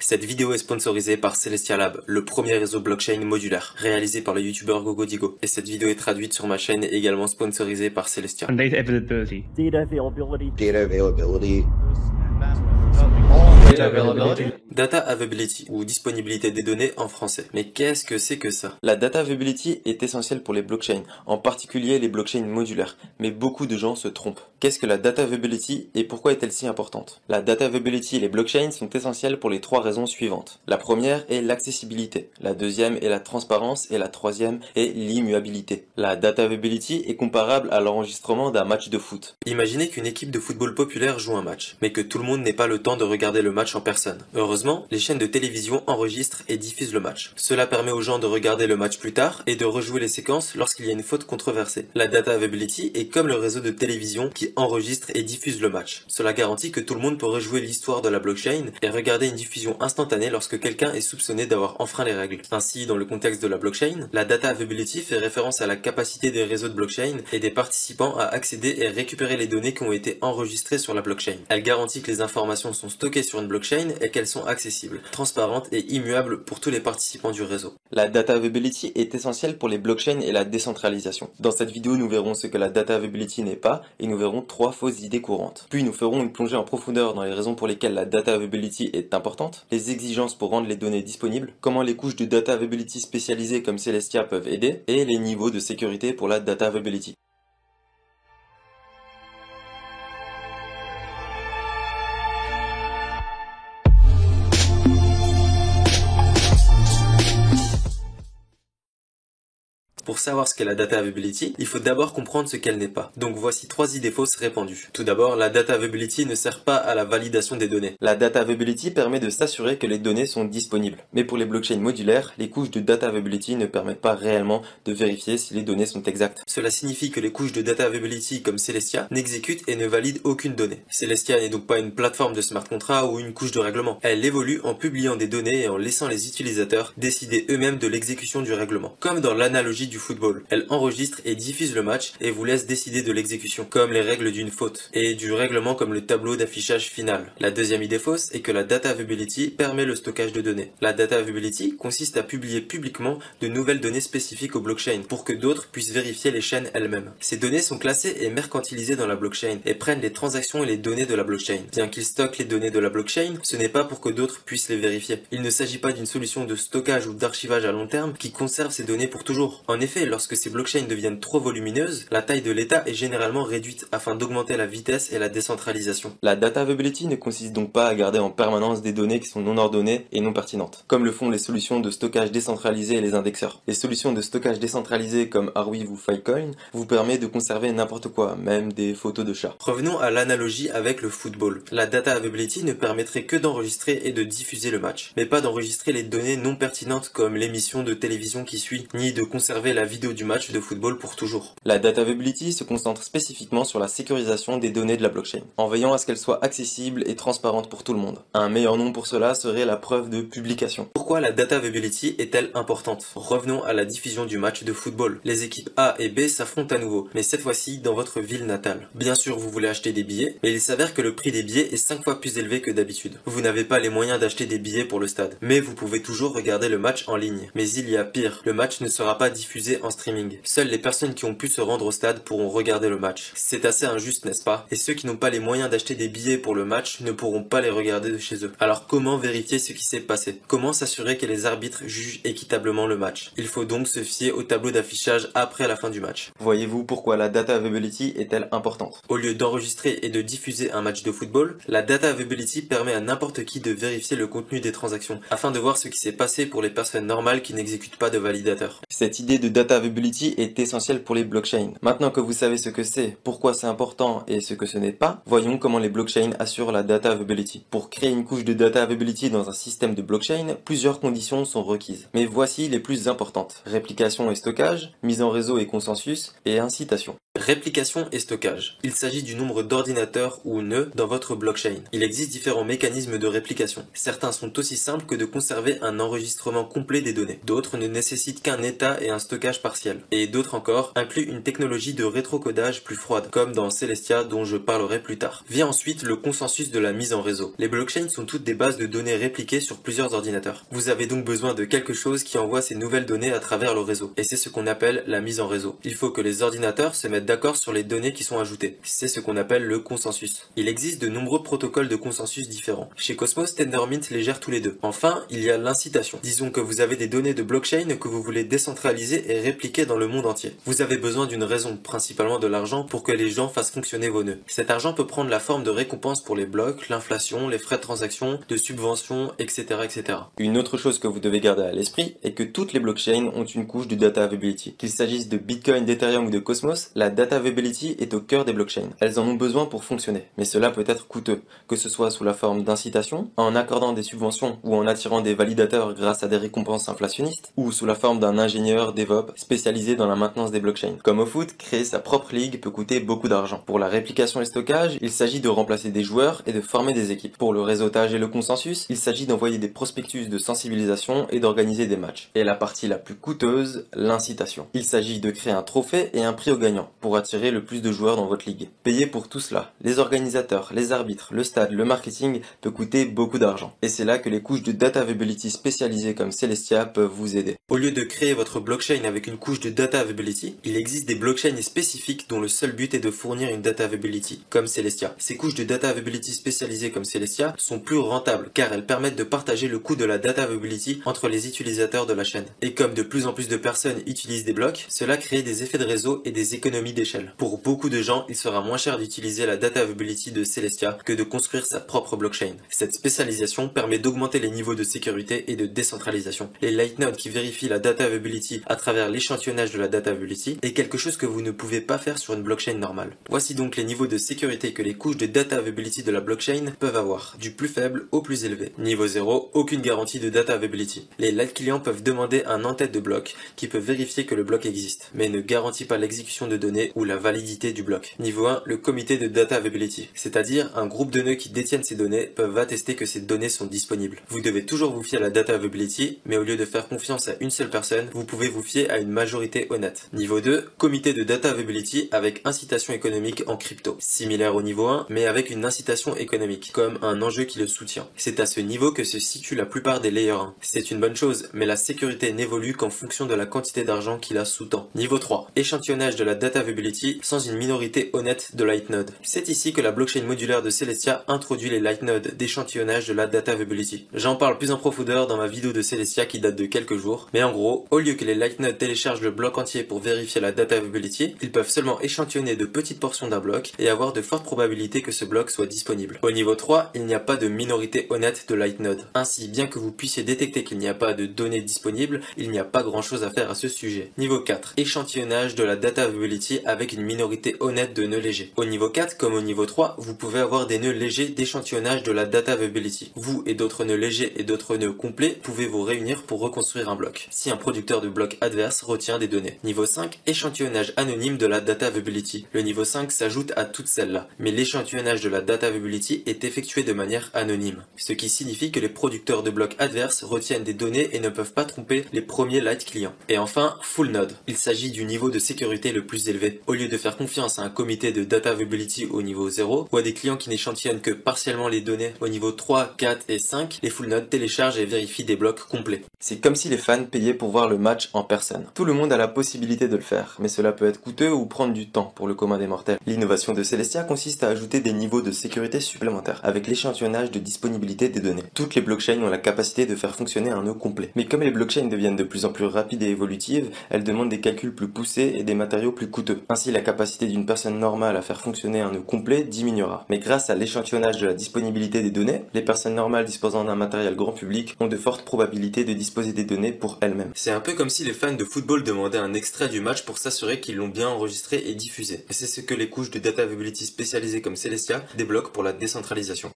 Cette vidéo est sponsorisée par Celestia Lab, le premier réseau blockchain modulaire, réalisé par le youtubeur GoGoDigo. Et cette vidéo est traduite sur ma chaîne et également sponsorisée par Celestia. And data availability. Data availability. Data availability. Data availability. Data availability, ou disponibilité des données en français. Mais qu'est-ce que c'est que ça? La data availability est essentielle pour les blockchains, en particulier les blockchains modulaires, mais beaucoup de gens se trompent. Qu'est-ce que la data availability et pourquoi est-elle si importante? La data availability et les blockchains sont essentiels pour les trois raisons suivantes. La première est l'accessibilité, la deuxième est la transparence et la troisième est l'immuabilité. La data availability est comparable à l'enregistrement d'un match de foot. Imaginez qu'une équipe de football populaire joue un match, mais que tout le monde n'ait pas le temps de regarder le match en personne. Heureusement, les chaînes de télévision enregistrent et diffusent le match. Cela permet aux gens de regarder le match plus tard et de rejouer les séquences lorsqu'il y a une faute controversée. La data availability est comme le réseau de télévision qui enregistre et diffuse le match. Cela garantit que tout le monde peut rejouer l'histoire de la blockchain et regarder une diffusion instantanée lorsque quelqu'un est soupçonné d'avoir enfreint les règles. Ainsi, dans le contexte de la blockchain, la data availability fait référence à la capacité des réseaux de blockchain et des participants à accéder et récupérer les données qui ont été enregistrées sur la blockchain. Elle garantit que les informations sont stockées sur une blockchain et qu'elles sont accessibles, transparentes et immuables pour tous les participants du réseau. La data availability est essentielle pour les blockchains et la décentralisation. Dans cette vidéo, nous verrons ce que la data availability n'est pas et nous verrons 3 fausses idées courantes. Puis nous ferons une plongée en profondeur dans les raisons pour lesquelles la data availability est importante, les exigences pour rendre les données disponibles, comment les couches de data availability spécialisées comme Celestia peuvent aider et les niveaux de sécurité pour la data availability. Pour savoir ce qu'est la data availability, il faut d'abord comprendre ce qu'elle n'est pas. Donc voici 3 idées fausses répandues. Tout d'abord, la data availability ne sert pas à la validation des données. La data availability permet de s'assurer que les données sont disponibles. Mais pour les blockchains modulaires, les couches de data availability ne permettent pas réellement de vérifier si les données sont exactes. Cela signifie que les couches de data availability comme Celestia n'exécutent et ne valident aucune donnée. Celestia n'est donc pas une plateforme de smart contract ou une couche de règlement. Elle évolue en publiant des données et en laissant les utilisateurs décider eux-mêmes de l'exécution du règlement. Comme dans l'analogie du football. Elle enregistre et diffuse le match et vous laisse décider de l'exécution, comme les règles d'une faute, et du règlement comme le tableau d'affichage final. La deuxième idée fausse est que la data availability permet le stockage de données. La data availability consiste à publier publiquement de nouvelles données spécifiques au blockchain pour que d'autres puissent vérifier les chaînes elles-mêmes. Ces données sont classées et mercantilisées dans la blockchain et prennent les transactions et les données de la blockchain. Bien qu'ils stockent les données de la blockchain, ce n'est pas pour que d'autres puissent les vérifier. Il ne s'agit pas d'une solution de stockage ou d'archivage à long terme qui conserve ces données pour toujours. En effet, lorsque ces blockchains deviennent trop volumineuses, la taille de l'état est généralement réduite afin d'augmenter la vitesse et la décentralisation. La data availability ne consiste donc pas à garder en permanence des données qui sont non ordonnées et non pertinentes, comme le font les solutions de stockage décentralisées et les indexeurs. Les solutions de stockage décentralisées comme Arweave ou Filecoin vous permettent de conserver n'importe quoi, même des photos de chats. Revenons à l'analogie avec le football. La data availability ne permettrait que d'enregistrer et de diffuser le match, mais pas d'enregistrer les données non pertinentes comme l'émission de télévision qui suit, ni de conserver la vidéo du match de football pour toujours. La data availability se concentre spécifiquement sur la sécurisation des données de la blockchain, en veillant à ce qu'elles soient accessibles et transparentes pour tout le monde. Un meilleur nom pour cela serait la preuve de publication. Pourquoi la data availability est-elle importante? Revenons à la diffusion du match de football. Les équipes A et B s'affrontent à nouveau, mais cette fois-ci dans votre ville natale. Bien sûr, vous voulez acheter des billets, mais il s'avère que le prix des billets est 5 fois plus élevé que d'habitude. Vous n'avez pas les moyens d'acheter des billets pour le stade, mais vous pouvez toujours regarder le match en ligne. Mais il y a pire, le match ne sera pas diffusé en streaming. Seules les personnes qui ont pu se rendre au stade pourront regarder le match. C'est assez injuste, n'est-ce pas? Et ceux qui n'ont pas les moyens d'acheter des billets pour le match ne pourront pas les regarder de chez eux. Alors comment vérifier ce qui s'est passé? Comment s'assurer que les arbitres jugent équitablement le match? Il faut donc se fier au tableau d'affichage après la fin du match. Voyez-vous pourquoi la data availability est-elle importante? Au lieu d'enregistrer et de diffuser un match de football, la data availability permet à n'importe qui de vérifier le contenu des transactions, afin de voir ce qui s'est passé pour les personnes normales qui n'exécutent pas de validateur. Cette idée de data availability est essentielle pour les blockchains. Maintenant que vous savez ce que c'est, pourquoi c'est important et ce que ce n'est pas, voyons comment les blockchains assurent la data availability. Pour créer une couche de data availability dans un système de blockchain, plusieurs conditions sont requises. Mais voici les plus importantes. Réplication et stockage, mise en réseau et consensus, et incitation. Réplication et stockage. Il s'agit du nombre d'ordinateurs ou nœuds dans votre blockchain. Il existe différents mécanismes de réplication. Certains sont aussi simples que de conserver un enregistrement complet des données. D'autres ne nécessitent qu'un état et un stockage partiel. Et d'autres encore incluent une technologie de rétrocodage plus froide, comme dans Celestia dont je parlerai plus tard. Vient ensuite le consensus de la mise en réseau. Les blockchains sont toutes des bases de données répliquées sur plusieurs ordinateurs. Vous avez donc besoin de quelque chose qui envoie ces nouvelles données à travers le réseau. Et c'est ce qu'on appelle la mise en réseau. Il faut que les ordinateurs se mettent d'accord sur les données qui sont ajoutées. C'est ce qu'on appelle le consensus. Il existe de nombreux protocoles de consensus différents. Chez Cosmos, Tendermint les gère tous les deux. Enfin, il y a l'incitation. Disons que vous avez des données de blockchain que vous voulez décentraliser et répliquer dans le monde entier. Vous avez besoin d'une raison, principalement de l'argent, pour que les gens fassent fonctionner vos nœuds. Cet argent peut prendre la forme de récompenses pour les blocs, l'inflation, les frais de transaction, de subventions, etc., etc. Une autre chose que vous devez garder à l'esprit est que toutes les blockchains ont une couche de data availability. Qu'il s'agisse de Bitcoin, d'Ethereum ou de Cosmos, la data availability est au cœur des blockchains. Elles en ont besoin pour fonctionner, mais cela peut être coûteux, que ce soit sous la forme d'incitation, en accordant des subventions ou en attirant des validateurs grâce à des récompenses inflationnistes, ou sous la forme d'un ingénieur DevOps spécialisé dans la maintenance des blockchains. Comme au foot, créer sa propre ligue peut coûter beaucoup d'argent. Pour la réplication et stockage, il s'agit de remplacer des joueurs et de former des équipes. Pour le réseautage et le consensus, il s'agit d'envoyer des prospectus de sensibilisation et d'organiser des matchs. Et la partie la plus coûteuse, l'incitation. Il s'agit de créer un trophée et un prix au gagnant pour attirer le plus de joueurs dans votre ligue. Payer pour tout cela, les organisateurs, les arbitres, le stade, le marketing peut coûter beaucoup d'argent. Et c'est là que les couches de data availability spécialisées comme Celestia peuvent vous aider. Au lieu de créer votre blockchain avec une couche de data availability, il existe des blockchains spécifiques dont le seul but est de fournir une data availability, comme Celestia. Ces couches de data availability spécialisées comme Celestia sont plus rentables car elles permettent de partager le coût de la data availability entre les utilisateurs de la chaîne. Et comme de plus en plus de personnes utilisent des blocs, cela crée des effets de réseau et des économies d'échelle. Pour beaucoup de gens, il sera moins cher d'utiliser la data availability de Celestia que de construire sa propre blockchain. Cette spécialisation permet d'augmenter les niveaux de sécurité et de décentralisation. Les lightnodes qui vérifient la data availability à travers l'échantillonnage de la data availability est quelque chose que vous ne pouvez pas faire sur une blockchain normale. Voici donc les niveaux de sécurité que les couches de data availability de la blockchain peuvent avoir, du plus faible au plus élevé. Niveau 0, aucune garantie de data availability. Les light clients peuvent demander un en-tête de bloc qui peut vérifier que le bloc existe, mais ne garantit pas l'exécution de données ou la validité du bloc. Niveau 1, le comité de data availability, c'est-à-dire un groupe de nœuds qui détiennent ces données peuvent attester que ces données sont disponibles. Vous devez toujours vous fier à la data availability, mais au lieu de faire confiance à une seule personne, vous pouvez vous fier à une majorité honnête. Niveau 2, comité de data availability avec incitation économique en crypto. Similaire au niveau 1, mais avec une incitation économique, comme un enjeu qui le soutient. C'est à ce niveau que se situe la plupart des layers 1. C'est une bonne chose, mais la sécurité n'évolue qu'en fonction de la quantité d'argent qui la sous-tend. Niveau 3, échantillonnage de la data availability sans une minorité honnête de lightnodes. C'est ici que la blockchain modulaire de Celestia introduit les lightnodes d'échantillonnage de la data availability. J'en parle plus en profondeur dans ma vidéo de Celestia qui date de quelques jours, mais en gros, au lieu que les lightnodes téléchargent le bloc entier pour vérifier la data availability, ils peuvent seulement échantillonner de petites portions d'un bloc et avoir de fortes probabilités que ce bloc soit disponible. Au niveau 3, il n'y a pas de minorité honnête de lightnodes. Ainsi, bien que vous puissiez détecter qu'il n'y a pas de données disponibles, il n'y a pas grand chose à faire à ce sujet. Niveau 4, échantillonnage de la data availability avec une minorité honnête de nœuds légers. Au niveau 4, comme au niveau 3, vous pouvez avoir des nœuds légers d'échantillonnage de la data availability. Vous et d'autres nœuds légers et d'autres nœuds complets pouvez vous réunir pour reconstruire un bloc, si un producteur de bloc adverse retient des données. Niveau 5, échantillonnage anonyme de la data availability. Le niveau 5 s'ajoute à toutes celles-là, mais l'échantillonnage de la data availability est effectué de manière anonyme, ce qui signifie que les producteurs de blocs adverses retiennent des données et ne peuvent pas tromper les premiers light clients. Et enfin, full node. Il s'agit du niveau de sécurité le plus élevé. Au lieu de faire confiance à un comité de data availability au niveau 0 ou à des clients qui n'échantillonnent que partiellement les données au niveau 3, 4 et 5, les full nodes téléchargent et vérifient des blocs complets. C'est comme si les fans payaient pour voir le match en personne. Tout le monde a la possibilité de le faire, mais cela peut être coûteux ou prendre du temps pour le commun des mortels. L'innovation de Celestia consiste à ajouter des niveaux de sécurité supplémentaires avec l'échantillonnage de disponibilité des données. Toutes les blockchains ont la capacité de faire fonctionner un nœud complet. Mais comme les blockchains deviennent de plus en plus rapides et évolutives, elles demandent des calculs plus poussés et des matériaux plus coûteux. Ainsi, la capacité d'une personne normale à faire fonctionner un nœud complet diminuera. Mais grâce à l'échantillonnage de la disponibilité des données, les personnes normales disposant d'un matériel grand public ont de fortes probabilités de disposer des données pour elles-mêmes. C'est un peu comme si les fans de football demandaient un extrait du match pour s'assurer qu'ils l'ont bien enregistré et diffusé. Et c'est ce que les couches de data availability spécialisées comme Celestia débloquent pour la décentralisation.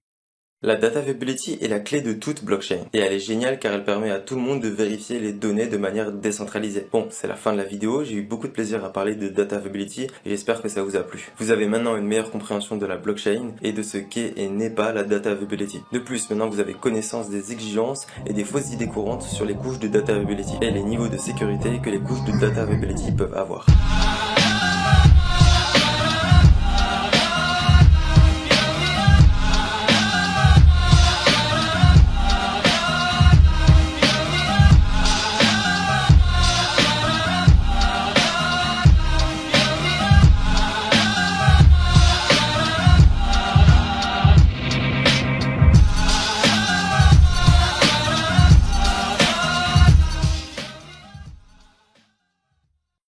La data availability est la clé de toute blockchain et elle est géniale car elle permet à tout le monde de vérifier les données de manière décentralisée. Bon, c'est la fin de la vidéo, j'ai eu beaucoup de plaisir à parler de data availability et j'espère que ça vous a plu. Vous avez maintenant une meilleure compréhension de la blockchain et de ce qu'est et n'est pas la data availability. De plus, maintenant vous avez connaissance des exigences et des fausses idées courantes sur les couches de data availability et les niveaux de sécurité que les couches de data availability peuvent avoir.